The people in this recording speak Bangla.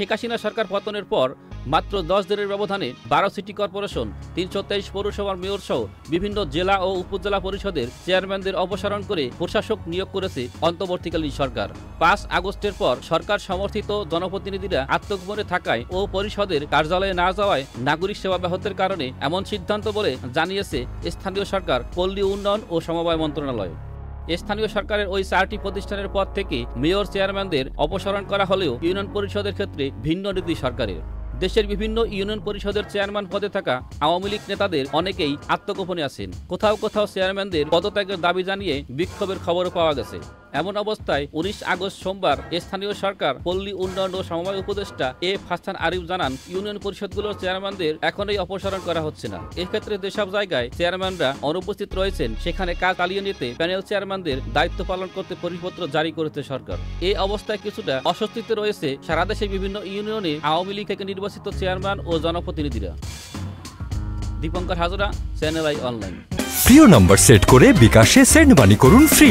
শেখ হাসিনা সরকার পতনের পর মাত্র 10 দিনের ব্যবধানে 12 সিটি কর্পোরেশন, 323 পৌরসভার মেয়র সহ বিভিন্ন জেলা ও উপজেলা পরিষদের চেয়ারম্যানদের অপসারণ করে প্রশাসক নিয়োগ করেছে অন্তর্বর্তীকালীন সরকার। 5 আগস্টের পর সরকার সমর্থিত জনপ্রতিনিধিরা আত্মগোপনে থাকায় ও পরিষদের কার্যালয়ে না যাওয়ায় নাগরিক সেবা ব্যাহতের কারণে এমন সিদ্ধান্ত বলে জানিয়েছে স্থানীয় সরকার, পল্লী উন্নয়ন ও সমবায় মন্ত্রণালয়। স্থানীয় সরকারের ওই 4টি প্রতিষ্ঠানের পদ থেকে মেয়র চেয়ারম্যানদের অপসারণ করা হলেও ইউনিয়ন পরিষদের ক্ষেত্রে ভিন্ন নীতি সরকারের। দেশের বিভিন্ন ইউনিয়ন পরিষদের চেয়ারম্যান পদে থাকা আওয়ামী লীগ নেতাদের অনেকেই আত্মগোপনে আছেন। কোথাও কোথাও চেয়ারম্যানদের পদত্যাগের দাবি জানিয়ে বিক্ষোভের খবরও পাওয়া গেছে। এমন অবস্থায় 19 আগস্ট সোমবার স্থানীয় সরকার, পল্লী উন্নয়ন ও সমবায় উপদেষ্টা হাসান আরিফ জানান, ইউনিয়ন পরিষদগুলোর চেয়ারম্যানদের এখনই অপসারণ করা হচ্ছে না। এক্ষেত্রে যেসব জায়গায় চেয়ারম্যানরা অনুপস্থিত রয়েছেন সেখানে কাজ চালিয়ে নিতে প্যানেল চেয়ারম্যানদের দায়িত্ব পালন করতে পরিপত্র জারি করেছে সরকার। এই অবস্থায় কিছুটা অস্বস্তিতে রয়েছে সারা দেশে বিভিন্ন ইউনিয়নে আওয়ামী লীগ থেকে নির্বাচিত চেয়ারম্যান ও জনপ্রতিনিধিরা। দীপঙ্কর হাজরা, চ্যানেল আই অনলাইন। প্রিয় নম্বর সেট করে বিকাশে সেন্ড মানি করুন ফ্রি।